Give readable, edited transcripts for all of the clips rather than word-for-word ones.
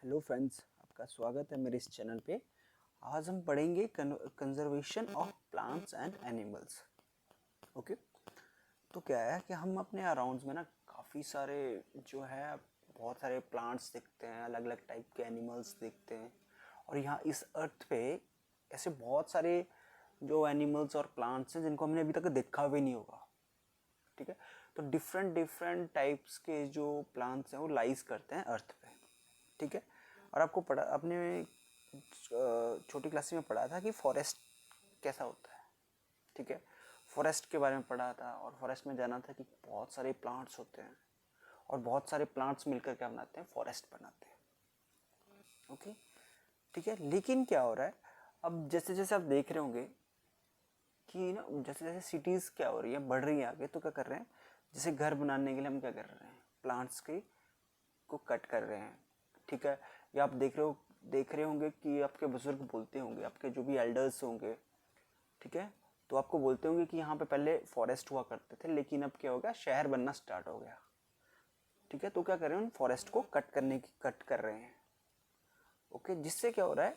Hello friends, आपका स्वागत है मेरे इस चैनल पे। आज हम पढ़ेंगे conservation of plants and animals. Okay, तो क्या है कि हम अपने अराउंड्स में ना काफ़ी सारे जो है बहुत सारे प्लांट्स देखते हैं, अलग अलग टाइप के एनिमल्स देखते हैं। और यहाँ इस अर्थ पे ऐसे बहुत सारे जो एनिमल्स और प्लांट्स हैं जिनको हमने अभी तक देखा भी नहीं होगा। ठीक है, तो डिफरेंट डिफरेंट टाइप्स के जो प्लांट्स हैं वो लाइज करते हैं अर्थ पे। ठीक है, और आपको पढ़ा आपने छोटी क्लास में पढ़ा था कि फॉरेस्ट कैसा होता है। ठीक है, फॉरेस्ट के बारे में पढ़ा था और फॉरेस्ट में जाना था कि बहुत सारे प्लांट्स होते हैं और बहुत सारे प्लांट्स मिलकर क्या बनाते हैं, फॉरेस्ट बनाते हैं। ओके, ठीक है, लेकिन क्या हो रहा है अब जैसे जैसे आप देख रहे होंगे कि ना जैसे जैसे सिटीज़ क्या हो रही है, बढ़ रही है आगे, तो क्या कर रहे हैं, जैसे घर बनाने के लिए हम क्या कर रहे हैं, प्लांट्स के को कट कर रहे हैं। ठीक है, या आप देख रहे होंगे कि आपके बुजुर्ग बोलते होंगे, आपके जो भी एल्डर्स होंगे, ठीक है, तो आपको बोलते होंगे कि यहाँ पे पहले फॉरेस्ट हुआ करते थे लेकिन अब क्या हो गया, शहर बनना स्टार्ट हो गया। ठीक है, तो क्या कर रहे हैं, फॉरेस्ट को कट कर रहे हैं। ओके, जिससे क्या हो रहा है,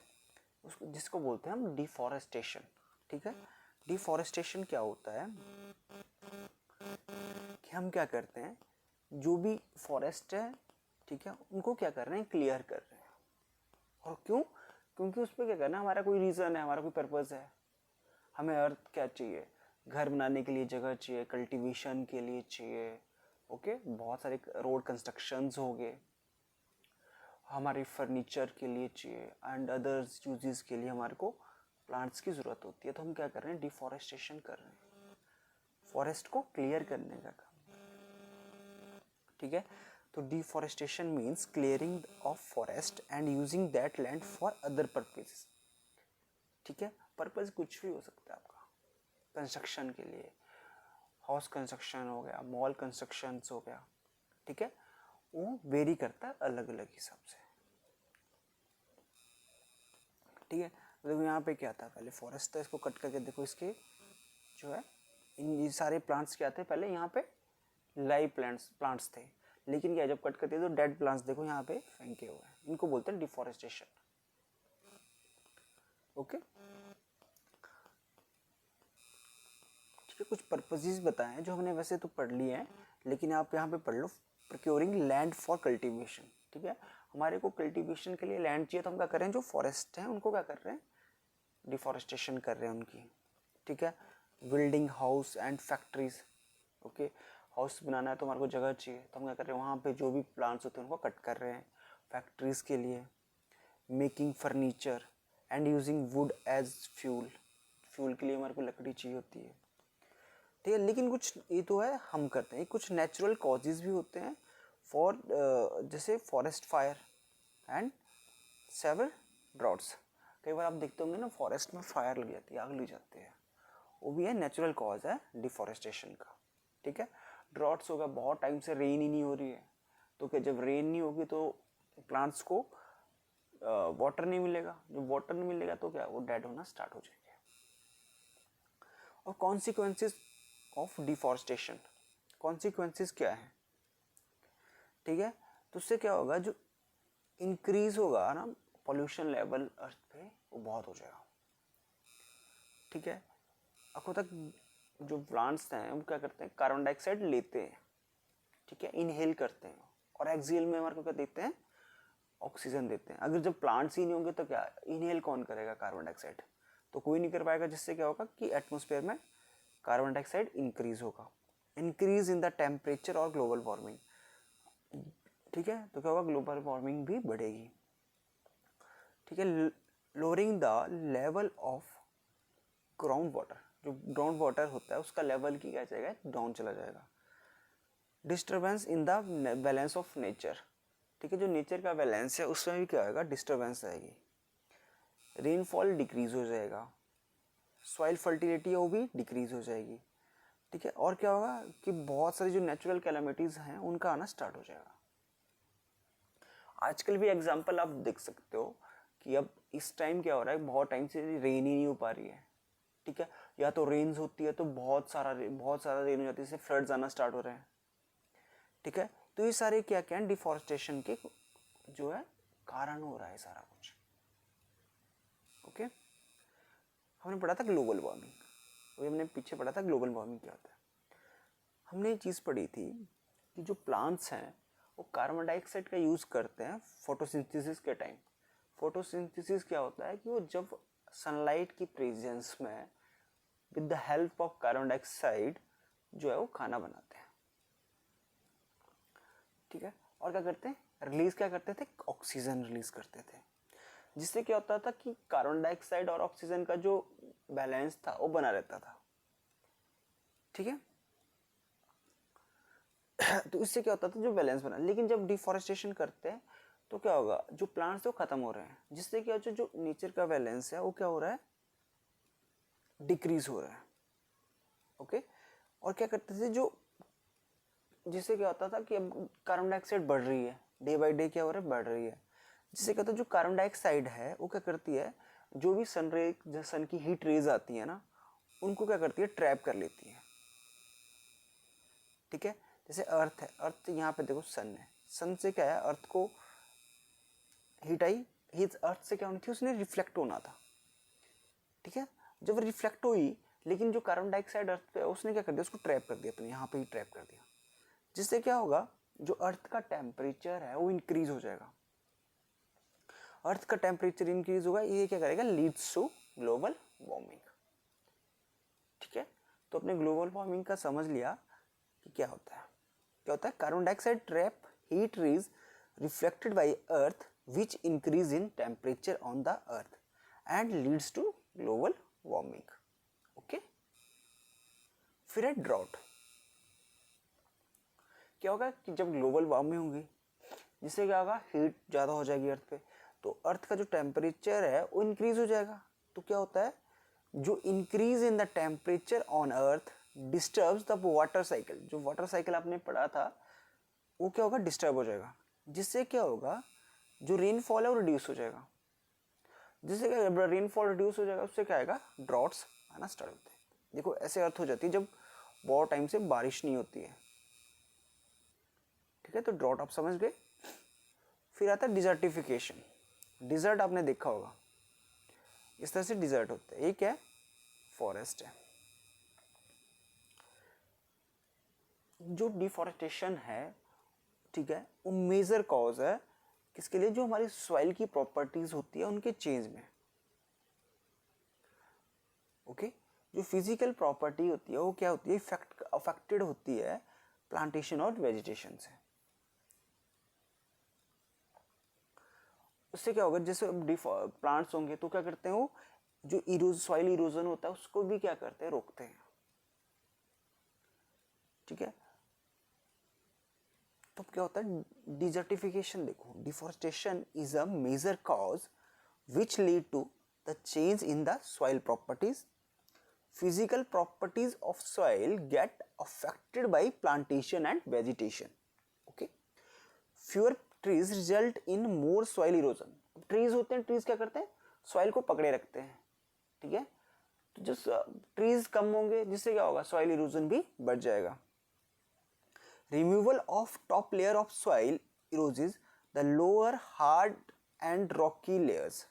उसको जिसको बोलते हैं हम डिफॉरेस्टेशन। ठीक है, डिफॉरेस्टेशन क्या होता है कि हम क्या करते हैं, जो भी फॉरेस्ट है, ठीक है, उनको क्या कर रहे हैं, क्लियर कर रहे हैं। और क्यों? क्योंकि उस पर क्या करना है, हमारा कोई रीज़न है, हमारा कोई पर्पज़ है। हमें अर्थ क्या चाहिए, घर बनाने के लिए जगह चाहिए, कल्टीवेशन के लिए चाहिए। ओके, बहुत सारे रोड कंस्ट्रक्शंस हो गए, हमारे फर्नीचर के लिए चाहिए एंड अदर्स यूजेस के लिए हमारे को प्लांट्स की ज़रूरत होती है। तो हम क्या कर रहे हैं, डिफॉरेस्टेशन कर रहे हैं, फॉरेस्ट को क्लियर करने का काम। ठीक है, तो deforestation means clearing of forest and using that land for other purposes. ठीक है, पर्पज कुछ भी हो सकता है आपका, कंस्ट्रक्शन के लिए, हाउस कंस्ट्रक्शन हो गया, मॉल कंस्ट्रक्शन हो गया। ठीक है, वो वेरी करता है अलग अलग हिसाब से। ठीक है, देखो यहाँ पे क्या था, पहले फॉरेस्ट था, इसको कट करके देखो, इसके जो है ये सारे प्लांट्स क्या थे, पहले यहाँ पे लाइव प्लांट्स थे, लेकिन क्या जब कट करते तो डेड प्लांट्स देखो यहाँ पे फेंके हुए हैं, इनको बोलते हैं डिफॉरेस्टेशन। ओके, ठीक है, कुछ पर्पजेस बताए हैं जो हमने वैसे तो पढ़ लिए हैं, लेकिन आप यहाँ पे पढ़ लो। Procuring land for cultivation. ठीक है, हमारे को कल्टीवेशन के लिए लैंड चाहिए, तो हम क्या कर रहे हैं, जो फॉरेस्ट हैं उनको क्या कर रहे हैं, डिफॉरेस्टेशन कर रहे हैं उनकी। ठीक है, building house and factories. Okay, house बनाना है तो हमारे को जगह चाहिए, तो हम क्या कर रहे हैं, वहाँ पे जो भी प्लांट्स होते हैं उनको कट कर रहे हैं फैक्ट्रीज़ के लिए। Making furniture and using wood as fuel, fuel के लिए हमारे को लकड़ी चाहिए होती है। ठीक है, लेकिन कुछ ये तो है हम करते हैं, कुछ नेचुरल कॉजेज भी होते हैं फॉर जैसे forest fire and severe droughts. कई बार आप देखते होंगे ना, फॉरेस्ट में फायर लग जाती है, आग लग जाती है, वो भी है नेचुरल कॉज है डिफॉरेस्टेशन का। ठीक है, ड्रॉट्स होगा, बहुत टाइम से रेन ही नहीं हो रही है, तो क्या जब रेन नहीं होगी तो प्लांट्स को वाटर नहीं मिलेगा, जब वाटर नहीं मिलेगा तो क्या वो डेड होना स्टार्ट हो जाएंगे। और कॉन्सिक्वेंसेस ऑफ डिफॉरेस्टेशन, कॉन्सिक्वेंसेस क्या है, ठीक है, तो उससे क्या होगा, जो इंक्रीज होगा ना पॉल्यूशन लेवल अर्थ पे, वो बहुत हो जाएगा। ठीक है, अब तक जो प्लांट्स हैं वो क्या करते हैं, कार्बन डाइऑक्साइड लेते हैं, ठीक है, इनहेल करते हैं, और एक्सहेल में हमारे को क्या देते हैं, ऑक्सीजन देते हैं। अगर जब प्लांट्स ही नहीं होंगे तो क्या इनहेल कौन करेगा कार्बन डाइऑक्साइड, तो कोई नहीं कर पाएगा, जिससे क्या होगा कि एटमॉस्फेयर में कार्बन डाइऑक्साइड इंक्रीज होगा, इंक्रीज इन द टेम्परेचर और ग्लोबल वार्मिंग। ठीक है, तो क्या होगा, ग्लोबल वार्मिंग भी बढ़ेगी। ठीक है, lowering the level of ground water, जो ग्राउंड वाटर होता है उसका लेवल की क्या जाएगा, डाउन चला जाएगा। Disturbance in the balance of nature, ठीक है, जो नेचर का बैलेंस है उसमें भी क्या होगा, डिस्टर्बेंस आएगी। रेनफॉल डिक्रीज हो जाएगा, सॉइल फर्टिलिटी है वो भी डिक्रीज हो जाएगी। ठीक है, और क्या होगा कि बहुत सारी जो नेचुरल कैलामिटीज़ हैं उनका आना स्टार्ट हो जाएगा। आजकल भी एग्जांपल आप देख सकते हो कि अब इस टाइम क्या हो रहा है, बहुत टाइम से रेन ही नहीं हो पा रही है। ठीक है, या तो रेन्स होती है तो बहुत सारा रेन हो जाती है, इससे फ्लड्स आना स्टार्ट हो रहे हैं। ठीक है, तो ये सारे क्या क्या हैं, डिफॉरेस्टेशन के जो है कारण हो रहा है सारा कुछ। ओके, हमने पढ़ा था ग्लोबल वार्मिंग, वही हमने पीछे पढ़ा था ग्लोबल वार्मिंग क्या होता है। हमने ये चीज़ पढ़ी थी कि जो प्लांट्स हैं वो कार्बन डाइऑक्साइड का यूज़ करते हैं फोटोसिंथेसिस के टाइम। फोटोसिंथेसिस क्या होता है कि वो जब सनलाइट की प्रेजेंस में with the help of carbon dioxide जो है वो खाना बनाते हैं। ठीक है, और क्या करते हैं, रिलीज क्या करते थे, ऑक्सीजन रिलीज करते थे, जिससे क्या होता था कि कार्बन डाइऑक्साइड और ऑक्सीजन का जो बैलेंस था वो बना रहता था। ठीक है, तो इससे क्या होता था, जो बैलेंस बना। लेकिन जब डिफॉरेस्टेशन करते हैं तो क्या होगा, जो प्लांट्स है वो खत्म हो रहे हैं, जिससे क्या होता है, जो नेचर का बैलेंस है वो क्या हो रहा है, डिक्रीज हो रहा है। ओके, और क्या करते थे, जो जिससे क्या होता था कि अब कार्बन डाइऑक्साइड बढ़ रही है, डे बाई डे क्या हो रहा है, बढ़ रही है, जिससे क्या होता है जो कार्बन डाइऑक्साइड है वो क्या करती है, जो भी सन की हीट रेज आती है ना, उनको क्या करती है, ट्रैप कर लेती है। ठीक है, जैसे अर्थ है, अर्थ यहाँ पे देखो सन है, सन से क्या है, अर्थ को हीट आई, हीट अर्थ से क्या होनी थी, उसने रिफ्लेक्ट होना था। ठीक है, जब रिफ्लेक्ट हुई, लेकिन जो कार्बन डाइऑक्साइड अर्थ पे उसने क्या कर दिया, उसको ट्रैप कर दिया अपने यहाँ पे ही ट्रैप कर दिया, जिससे क्या होगा, जो अर्थ का टेम्परेचर है वो इंक्रीज हो जाएगा। अर्थ का टेम्परेचर इंक्रीज होगा, ये क्या करेगा, लीड्स टू ग्लोबल वार्मिंग। ठीक है, तो अपने ग्लोबल वार्मिंग का समझ लिया कि क्या होता है। क्या होता है, carbon dioxide trap heat rays reflected by earth which increase in temperature on the earth and leads to global warming. Okay, फिर है ड्रॉट। क्या होगा कि जब ग्लोबल वार्मिंग होगी, जिससे क्या होगा, हीट ज़्यादा हो जाएगी अर्थ पे, तो अर्थ का जो टेम्परेचर है वो इंक्रीज हो जाएगा। तो क्या होता है, जो increase in the temperature on earth disturbs the water cycle. जो वाटर साइकिल आपने पढ़ा था वो क्या होगा, डिस्टर्ब हो जाएगा, जिससे क्या होगा, जो रेनफॉल है वो रिड्यूस हो जाएगा। जिससे क्या, रेनफॉल रिड्यूस हो जाएगा, उससे क्या आएगा, ड्रॉट्स आना स्टार्ट होते हैं। देखो ऐसे अर्थ हो जाती है जब बहुत टाइम से बारिश नहीं होती है। ठीक है, तो ड्रॉट आप समझ गए। फिर आता है डिजर्टिफिकेशन। डिजर्ट आपने देखा होगा, इस तरह से डिजर्ट होता है। एक है फॉरेस्ट है। जो डिफॉरेस्टेशन है, ठीक है, वो मेजर कॉज है किसके लिए, जो हमारी सॉइल की प्रॉपर्टीज होती है उनके चेंज में। ओके, जो फिजिकल प्रॉपर्टी होती है वो क्या होती है, अफेक्टेड होती है प्लांटेशन और वेजिटेशन से। उससे क्या होगा, जैसे प्लांट्स होंगे तो क्या करते हैं, वो जो सॉइल इरोजन होता है उसको भी क्या करते हैं, रोकते हैं। ठीक है, तो क्या होता है, डिजर्टिफिकेशन। देखो, deforestation is a major cause which lead to the change in the soil properties. Physical properties of soil get affected by plantation and vegetation. Okay, fewer trees result in more soil erosion. trees होते हैं, trees क्या करते हैं, soil को पकड़े रखते हैं। ठीक है, तो जो trees कम होंगे, जिससे क्या होगा, soil erosion भी बढ़ जाएगा। Removal of top layer of soil erodes the lower hard and rocky layers.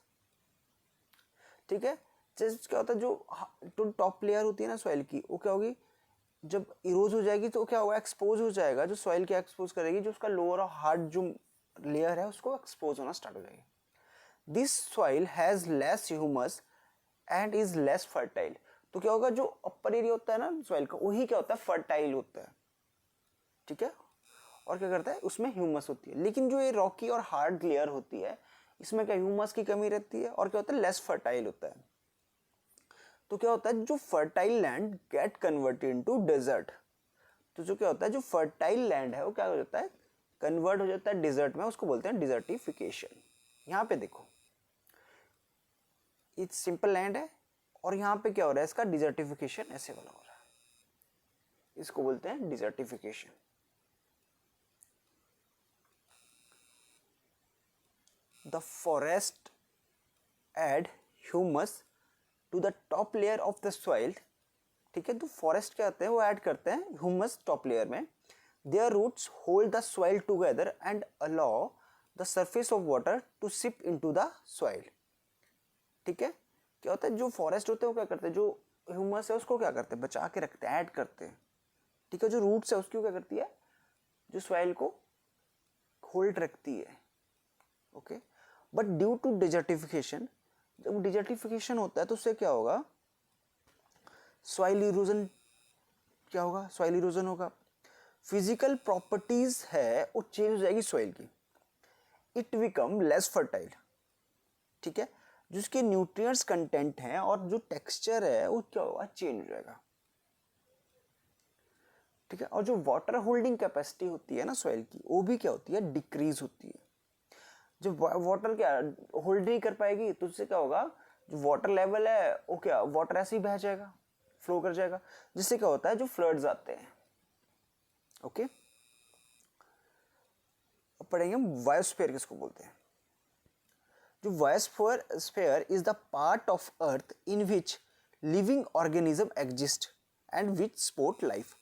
ठीक है, जैसे क्या होता है, जो टॉप लेयर होती है ना सॉइल की, वो क्या होगी, जब इरोज हो जाएगी तो क्या होगा, एक्सपोज हो जाएगा। जो सॉइल क्या एक्सपोज करेगी, जो उसका लोअर और हार्ड जो लेयर है उसको एक्सपोज होना स्टार्ट हो जाएगी। This soil has less humus and is less fertile. तो क्या होगा, जो अपर एरिया होता है ना सॉइल का, वही क्या होता है, फर्टाइल होता है। ठीक है, और क्या करता है, उसमें ह्यूमस होती है। लेकिन जो ये रॉकी और हार्ड लेयर होती है, इसमें क्या ह्यूमस की कमी रहती है, और क्या होता है, लेस फर्टाइल होता है। तो क्या होता है, जो fertile land get converted into desert. तो जो क्या होता है, जो फर्टाइल लैंड है वो क्या हो जाता है, कन्वर्ट हो जाता है डेजर्ट में, उसको बोलते हैं डिजर्टिफिकेशन। यहाँ पे देखो, ये सिंपल लैंड है और यहाँ पे क्या हो रहा है, इसका डिजर्टिफिकेशन ऐसे वाला हो रहा है, इसको बोलते हैं desertification. The forest add humus to the top layer of the soil. ठीक है, तो फॉरेस्ट क्या होते हैं, वो ऐड करते हैं ह्यूमस टॉप लेयर में। Their roots hold the soil together and allow the surface of water to seep into the soil. ठीक है, क्या होता है जो फॉरेस्ट होते हैं वो क्या करते हैं, जो ह्यूमस है उसको क्या करते हैं, बचा के रखते हैं, ऐड करते हैं। ठीक है, जो रूट्स है उसकी क्या करती है, जो सॉइल को होल्ड रखती है। Okay, but due to desertification, जब डिजर्टिफिकेशन होता है तो उससे क्या होगा, सॉइल इरोजन, क्या होगा, सॉइल इरोजन होगा। फिजिकल प्रॉपर्टीज है वो चेंज हो जाएगी सॉइल की, इट बिकम लेस फर्टाइल। ठीक है, जिसके न्यूट्रिएंट्स कंटेंट हैं और जो टेक्सचर है वो क्या होगा, चेंज हो जाएगा। ठीक है, और जो वाटर होल्डिंग कैपेसिटी होती है ना सॉइल की, वो भी क्या होती है, डिक्रीज होती है। जब वाटर क्या होल्ड नहीं कर पाएगी तो उससे क्या होगा, जो वाटर लेवल है वो क्या, वाटर ऐसे ही बह जाएगा, फ्लो कर जाएगा, जिससे क्या होता है जो फ्लड्स आते हैं। ओके, अब पढ़ेंगे हम बायोस्फीयर किसको बोलते हैं। जो biosphere is the part of earth in which living organism exist and which support life.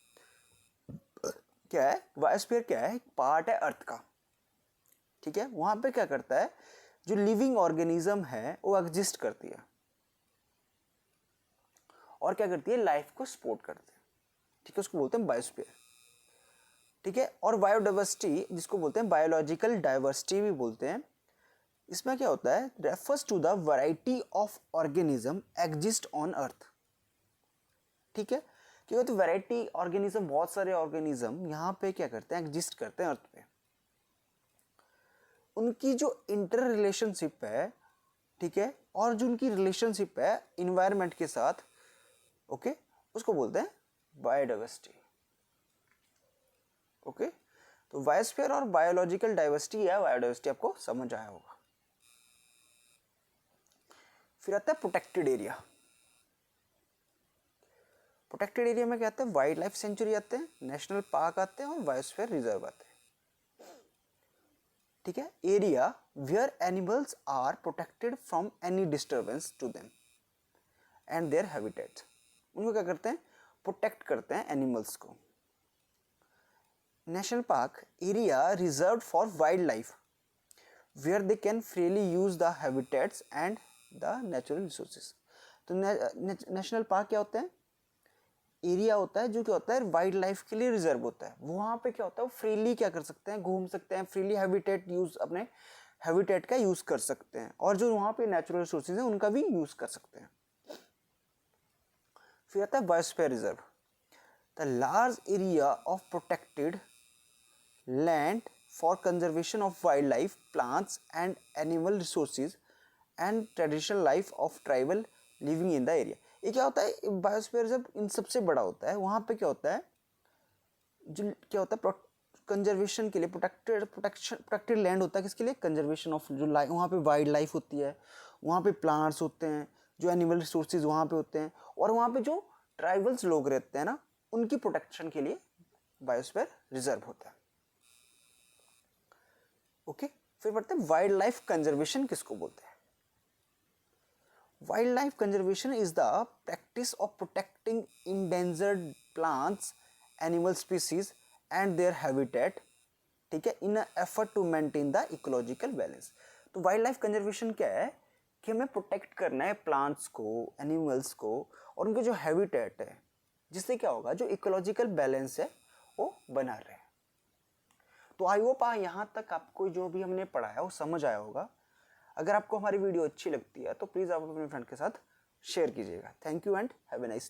क्या है बायोस्फीयर, क्या है, पार्ट है अर्थ का। ठीक है, वहां पे क्या करता है, जो लिविंग ऑर्गेनिज्म है वो एग्जिस्ट करती है और क्या करती है, लाइफ को सपोर्ट करती है। ठीक है, उसको बोलते हैं बायोस्फीयर। ठीक है, और बायोडाइवर्सिटी जिसको बोलते हैं बायोलॉजिकल डाइवर्सिटी भी बोलते हैं, इसमें क्या होता है, refers to the variety of organism exist on earth. ठीक है, क्योंकि तो वैरायटी ऑर्गेनिज्म, बहुत सारे ऑर्गेनिज्म यहाँ पे क्या करते हैं, एग्जिस्ट करते हैं अर्थ पे। उनकी जो इंटर रिलेशनशिप है, ठीक है, और जो उनकी रिलेशनशिप है इन्वायरमेंट के साथ, ओके, उसको बोलते हैं बायोडाइवर्सिटी। ओके, तो बायोस्फीयर और बायोलॉजिकल डाइवर्सिटी या बायोडाइवर्सिटी आपको समझ आया होगा। फिर आता है प्रोटेक्टेड एरिया। प्रोटेक्टेड एरिया में क्या आते हैं, वाइल्ड लाइफ सेंचुरी आते हैं, नेशनल पार्क आते हैं और बायोस्फीयर रिजर्व आते हैं। ठीक है, area where animals are protected from any disturbance to them and their habitats. उनको क्या करते हैं, प्रोटेक्ट करते हैं एनिमल्स को। National park area reserved for wildlife where they can freely use the habitats and the natural resources. तो national park क्या होते हैं, एरिया होता है जो क्या होता है वाइल्ड लाइफ के लिए रिजर्व होता है। वहाँ पे क्या होता है, वो फ्रीली क्या कर सकते हैं, घूम सकते हैं, फ्रीली हैबिटेट यूज, अपने हैबिटेट का यूज कर सकते हैं, और जो वहाँ पे नेचुरल रिसोर्सेज हैं उनका भी यूज कर सकते हैं। फिर आता है biosphere reserve, the large area of protected land for conservation of wild life, plants and animal resources and traditional life of tribal living in the area. ये क्या होता है, बायोस्फीयर जब इन सबसे बड़ा होता है, वहाँ पे क्या होता है, जो क्या होता है कंजर्वेशन के लिए, प्रोटेक्टेड लैंड होता है, किसके लिए, कंजर्वेशन ऑफ जो लाइफ, वहाँ पे वाइल्ड लाइफ होती है, वहाँ पे प्लांट्स होते हैं, जो एनिमल रिसोर्सेज वहाँ पे होते हैं, और वहाँ पे जो ट्राइबल्स लोग रहते हैं ना, उनकी प्रोटेक्शन के लिए बायोस्फीयर रिजर्व होता है। ओके, फिर बढ़ते हैं वाइल्ड लाइफ कंजर्वेशन किसको बोलते हैं। Wildlife conservation is the practice of protecting endangered plants, animal species and their habitat, ठीक है, in an effort to maintain the ecological balance। तो वाइल्ड लाइफ कंजर्वेशन क्या है कि हमें प्रोटेक्ट करना है प्लांट्स को, एनिमल्स को और उनके जो हैबिटेट है, जिससे क्या होगा, जो इकोलॉजिकल बैलेंस है वो बना रहे। तो आई होप यहाँ तक आपको जो भी हमने पढ़ा है वो समझ आया होगा। अगर आपको हमारी वीडियो अच्छी लगती है तो प्लीज़ आप अपने फ्रेंड के साथ शेयर कीजिएगा। Thank you and have a nice day.